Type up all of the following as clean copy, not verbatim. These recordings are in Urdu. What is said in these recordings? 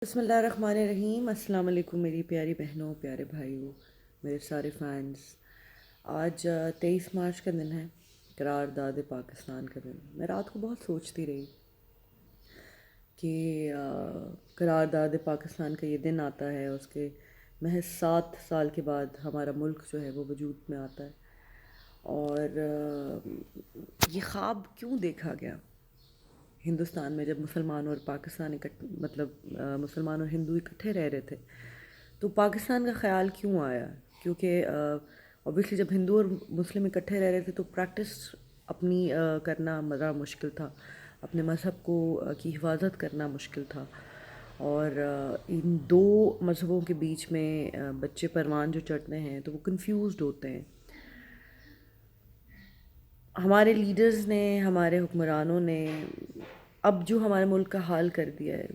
بسم اللہ الرحمن الرحیم۔ السلام علیکم میری پیاری بہنوں، پیارے بھائیوں، میرے سارے فینس۔ آج 23 مارچ کا دن ہے، قرارداد پاکستان کا دن۔ میں رات کو بہت سوچتی رہی کہ قرارداد پاکستان کا یہ دن آتا ہے، اس کے محض 7 سال کے بعد ہمارا ملک جو ہے وہ وجود میں آتا ہے، اور یہ خواب کیوں دیکھا گیا ہندوستان میں جب مسلمان اور پاکستان مسلمان اور ہندو اکٹھے رہ رہے تھے، تو پاکستان کا خیال کیوں آیا؟ کیونکہ اوبیسلی جب ہندو اور مسلم اکٹھے رہ رہے تھے تو پریکٹس اپنی کرنا بڑا مشکل تھا، اپنے مذہب کی حفاظت کرنا مشکل تھا، اور ان دو مذہبوں کے بیچ میں بچے پروان جو چڑھتے ہیں تو وہ کنفیوزڈ ہوتے ہیں۔ ہمارے لیڈرز نے، ہمارے حکمرانوں نے اب جو ہمارے ملک کا حال کر دیا ہے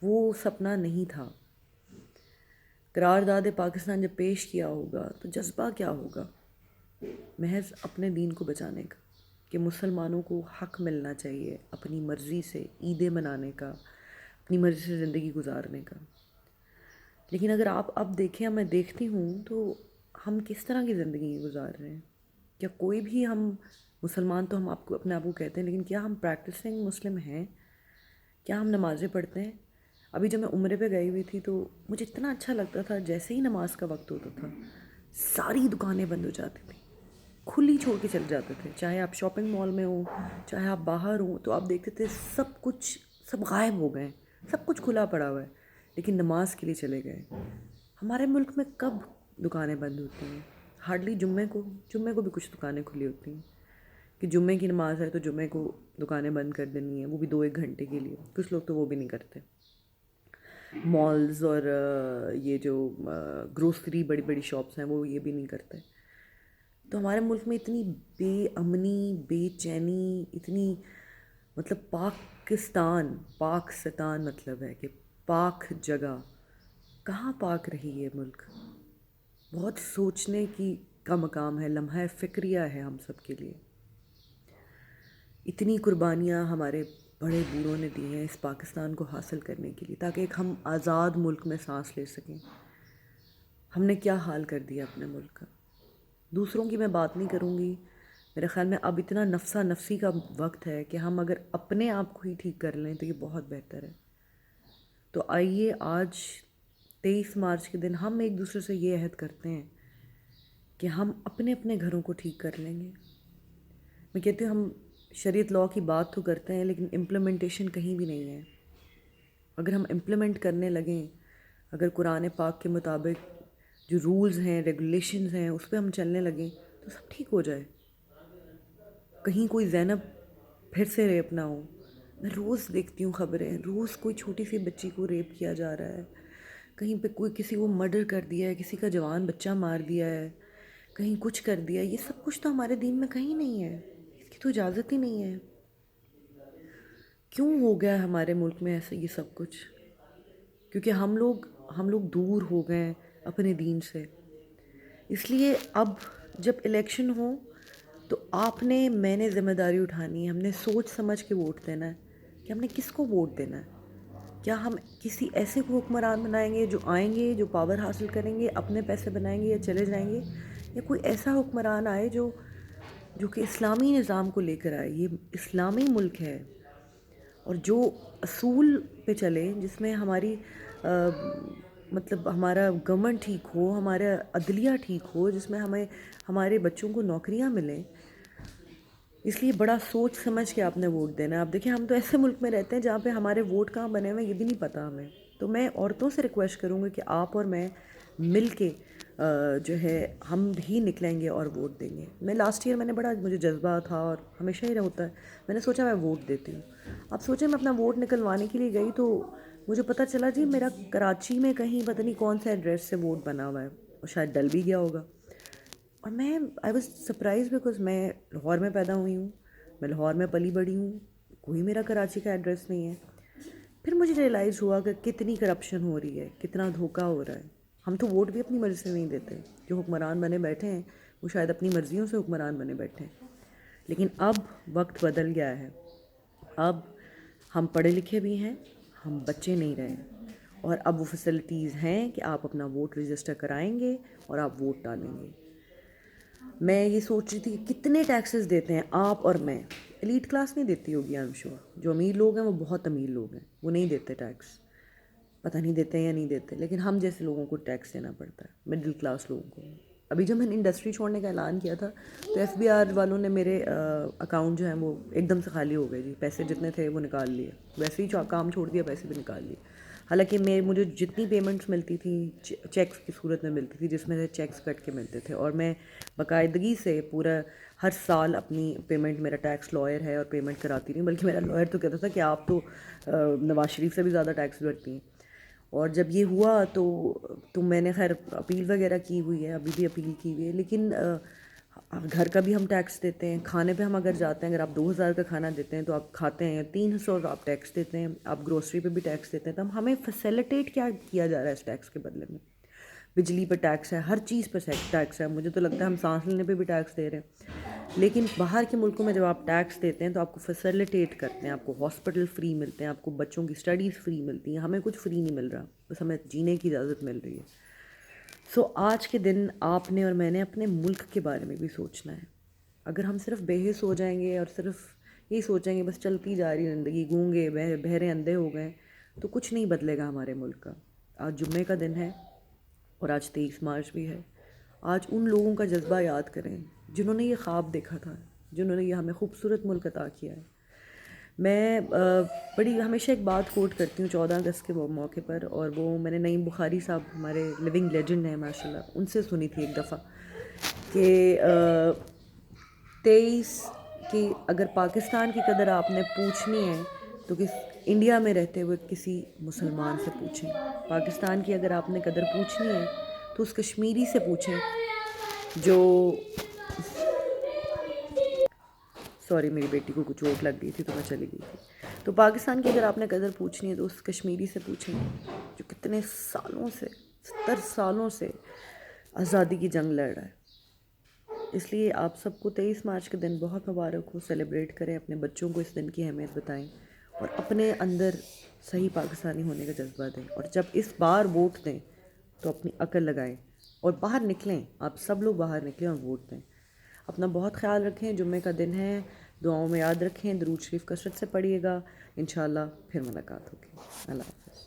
وہ سپنا نہیں تھا۔ قرارداد پاکستان جب پیش کیا ہوگا تو جذبہ کیا ہوگا؟ محض اپنے دین کو بچانے کا، کہ مسلمانوں کو حق ملنا چاہیے اپنی مرضی سے عیدیں منانے کا، اپنی مرضی سے زندگی گزارنے کا۔ لیکن اگر آپ اب دیکھیں، میں دیکھتی ہوں تو ہم کس طرح کی زندگی گزار رہے ہیں؟ کیا کوئی بھی ہم مسلمان تو ہم اپنے آپ کو کہتے ہیں، لیکن کیا ہم پریکٹسنگ مسلم ہیں؟ کیا ہم نمازیں پڑھتے ہیں؟ ابھی جب میں عمرے پہ گئی ہوئی تھی تو مجھے اتنا اچھا لگتا تھا، جیسے ہی نماز کا وقت ہوتا تھا ساری دکانیں بند ہو جاتی تھیں، کھلی چھوڑ کے چل جاتے تھے، چاہے آپ شاپنگ مال میں ہوں، چاہے آپ باہر ہوں، تو آپ دیکھتے تھے سب غائب ہو گئے، سب کچھ کھلا پڑا ہوا ہے، لیکن نماز کے لیے چلے گئے۔ ہمارے ملک میں کب دکانیں بند ہوتی ہیں؟ ہارڈلی جمعے کو بھی کچھ دکانیں کھلی ہوتی ہیں کہ جمعے کی نماز ہے تو جمعے کو دکانیں بند کر دینی ہے، وہ بھی 2-1 گھنٹے کے لیے۔ کچھ لوگ تو وہ بھی نہیں کرتے۔ مالز اور یہ جو گروسری بڑی بڑی شاپس ہیں وہ یہ بھی نہیں کرتے۔ تو ہمارے ملک میں اتنی بے امنی، بے چینی، اتنی پاکستان مطلب ہے کہ پاک جگہ، کہاں پاک رہی یہ ملک؟ بہت سوچنے کا مقام ہے، لمحہ فکریہ ہے ہم سب کے لیے۔ اتنی قربانیاں ہمارے بڑے بوڑھوں نے دی ہیں اس پاکستان کو حاصل کرنے کے لیے، تاکہ ایک ہم آزاد ملک میں سانس لے سکیں۔ ہم نے کیا حال کر دیا اپنے ملک کا؟ دوسروں کی میں بات نہیں کروں گی، میرے خیال میں اب اتنا نفسا نفسی کا وقت ہے کہ ہم اگر اپنے آپ کو ہی ٹھیک کر لیں تو یہ بہت بہتر ہے۔ تو آئیے آج 23 مارچ کے دن ہم ایک دوسرے سے یہ عہد کرتے ہیں کہ ہم اپنے اپنے گھروں کو ٹھیک کر لیں گے۔ میں کہتی ہوں ہم شریعت لاء کی بات تو کرتے ہیں لیکن امپلیمنٹیشن کہیں بھی نہیں ہے۔ اگر ہم امپلیمنٹ کرنے لگیں، اگر قرآن پاک کے مطابق جو رولز ہیں، ریگولیشنز ہیں، اس پہ ہم چلنے لگیں تو سب ٹھیک ہو جائے۔ کہیں کوئی زینب پھر سے ریپ نہ ہو۔ میں روز دیکھتی ہوں خبریں، روز کوئی چھوٹی سی بچی کو ریپ کیا جا رہا ہے، کہیں پہ کسی کو مرڈر کر دیا ہے، کسی کا جوان بچہ مار دیا ہے، کہیں کچھ کر دیا۔ یہ سب کچھ تو ہمارے دین میں کہیں نہیں ہے، اس کی تو اجازت ہی نہیں ہے۔ کیوں ہو گیا ہمارے ملک میں ایسا یہ سب کچھ؟ کیونکہ ہم لوگ دور ہو گئے اپنے دین سے۔ اس لیے اب جب الیکشن ہو تو میں نے ذمہ داری اٹھانی ہے، ہم نے سوچ سمجھ کے ووٹ دینا ہے کہ ہم نے کس کو ووٹ دینا ہے۔ کیا ہم کسی ایسے کو حکمران بنائیں گے جو آئیں گے، جو پاور حاصل کریں گے، اپنے پیسے بنائیں گے یا چلے جائیں گے، یا کوئی ایسا حکمران آئے جو کہ اسلامی نظام کو لے کر آئے؟ یہ اسلامی ملک ہے، اور جو اصول پہ چلے، جس میں ہمارا گورنمنٹ ٹھیک ہو، ہمارا عدلیہ ٹھیک ہو، جس میں ہمارے بچوں کو نوکریاں ملیں۔ اس لیے بڑا سوچ سمجھ کے آپ نے ووٹ دینا ہے۔ آپ دیکھیں ہم تو ایسے ملک میں رہتے ہیں جہاں پہ ہمارے ووٹ کہاں بنے ہوئے ہیں یہ بھی نہیں پتہ ہمیں۔ تو میں عورتوں سے ریکویسٹ کروں گی کہ آپ اور میں مل کے جو ہے ہم بھی نکلیں گے اور ووٹ دیں گے۔ لاسٹ ایئر مجھے جذبہ تھا اور ہمیشہ ہی ہوتا ہے، میں نے سوچا میں ووٹ دیتی ہوں۔ اب سوچیں میں اپنا ووٹ نکلوانے کے لیے گئی تو مجھے پتہ چلا جی میرا کراچی میں کہیں پتہ نہیں کون سے ایڈریس سے ووٹ بنا ہوا ہے، اور شاید ڈل بھی گیا ہوگا۔ اور آئی واز سرپرائز بیکاز میں لاہور میں پیدا ہوئی ہوں، میں لاہور میں پلی بڑھی ہوں، کوئی میرا کراچی کا ایڈریس نہیں ہے۔ پھر مجھے ریئلائز ہوا کہ کتنی کرپشن ہو رہی ہے، کتنا دھوکہ ہو رہا ہے۔ ہم تو ووٹ بھی اپنی مرضی سے نہیں دیتے، جو حکمران بنے بیٹھے ہیں وہ شاید اپنی مرضیوں سے حکمران بنے بیٹھے ہیں۔ لیکن اب وقت بدل گیا ہے، اب ہم پڑھے لکھے بھی ہیں، ہم بچے نہیں رہے۔ اور اب وہ فیسلٹیز ہیں کہ آپ اپنا ووٹ رجسٹر کرائیں گے اور آپ ووٹ ڈالیں گے. میں یہ سوچ رہی تھی کہ کتنے ٹیکسز دیتے ہیں آپ اور میں. ایلیٹ کلاس نہیں دیتی ہوگی آئی ایم شیور. جو امیر لوگ ہیں وہ بہت امیر لوگ ہیں, وہ نہیں دیتے ٹیکس, پتہ نہیں دیتے ہیں یا نہیں دیتے, لیکن ہم جیسے لوگوں کو ٹیکس دینا پڑتا ہے, مڈل کلاس لوگوں کو. ابھی جب میں نے انڈسٹری چھوڑنے کا اعلان کیا تھا تو ایف بی آر والوں نے میرے اکاؤنٹ جو ہیں وہ ایک دم سے خالی ہو گئے جی. پیسے جتنے تھے وہ نکال لیے, ویسے ہی کام چھوڑ دیا, پیسے بھی نکال لیے. حالانکہ مجھے جتنی پیمنٹس ملتی تھیں چیکس کی صورت میں ملتی تھی, جس میں سے چیکس کٹ کے ملتے تھے, اور میں باقاعدگی سے پورا ہر سال اپنی پیمنٹ, میرا ٹیکس لائر ہے اور پیمنٹ کراتی رہی. بلکہ میرا لائر تو کہتا تھا کہ آپ تو نواز شریف سے بھی زیادہ ٹیکس بھرتی ہیں. اور جب یہ ہوا تو میں نے خیر اپیل وغیرہ کی ہوئی ہے, ابھی بھی اپیل کی ہوئی ہے, لیکن گھر کا بھی ہم ٹیکس دیتے ہیں. کھانے پہ ہم اگر جاتے ہیں, اگر آپ 2,000 کا کھانا دیتے ہیں تو آپ کھاتے ہیں, 300 کا آپ ٹیکس دیتے ہیں, آپ گروسری پہ بھی ٹیکس دیتے ہیں. تو ہمیں فیسیلیٹیٹ کیا کیا جا رہا ہے اس ٹیکس کے بدلے میں؟ بجلی پہ ٹیکس ہے, ہر چیز پہ ٹیکس ہے. مجھے تو لگتا ہے ہم سانس لینے پہ بھی ٹیکس دے رہے ہیں. لیکن باہر کے ملکوں میں جب آپ ٹیکس دیتے ہیں تو آپ کو فیسیلیٹیٹ کرتے ہیں, آپ کو ہاسپٹل فری ملتے ہیں, آپ کو بچوں کی اسٹڈیز فری ملتی ہیں. ہمیں کچھ فری نہیں مل رہا, بس ہمیں جینے کی اجازت مل رہی ہے. سو آج کے دن آپ نے اور میں نے اپنے ملک کے بارے میں بھی سوچنا ہے. اگر ہم صرف بے حس ہو جائیں گے اور صرف یہی سوچیں گے بس چلتی جا رہی زندگی, گونگے بہرے اندھے ہو گئے, تو کچھ نہیں بدلے گا ہمارے ملک کا. آج جمعے کا دن ہے اور آج 23 مارچ بھی ہے. آج ان لوگوں کا جذبہ یاد کریں جنہوں نے یہ خواب دیکھا تھا, جنہوں نے یہ ہمیں خوبصورت ملک عطا کیا ہے. میں بڑی ہمیشہ ایک بات کوٹ کرتی ہوں 14 اگست کے موقع پر, اور وہ میں نے نعیم بخاری صاحب, ہمارے لیونگ لیجنڈ ہیں ماشاء اللہ, ان سے سنی تھی ایک دفعہ کہ 23 کی اگر پاکستان کی قدر آپ نے پوچھنی ہے تو انڈیا میں رہتے ہوئے کسی مسلمان سے پوچھیں. پاکستان کی اگر آپ نے قدر پوچھنی ہے تو اس کشمیری سے پوچھیں جو سوری میری بیٹی کو کچھ چوٹ لگ گئی تھی تو میں چلی گئی تھی. تو پاکستان کی اگر آپ نے قدر پوچھنی ہے تو اس کشمیری سے پوچھیں جو کتنے سالوں سے, 70 سالوں سے آزادی کی جنگ لڑ رہا ہے. اس لیے آپ سب کو 23 مارچ کے دن بہت مبارک ہو, سیلیبریٹ کریں, اپنے بچوں کو اس دن کی اہمیت بتائیں اور اپنے اندر صحیح پاکستانی ہونے کا جذبہ دیں. اور جب اس بار ووٹ دیں تو اپنی عقل لگائیں اور باہر نکلیں, آپ سب لوگ باہر نکلیں اور ووٹ دیں. اپنا بہت خیال رکھیں, جمعے کا دن ہے, دعاؤں میں یاد رکھیں, درود شریف کثرت سے پڑھیے گا. انشاءاللہ پھر ملاقات ہوگی. اللہ حافظ.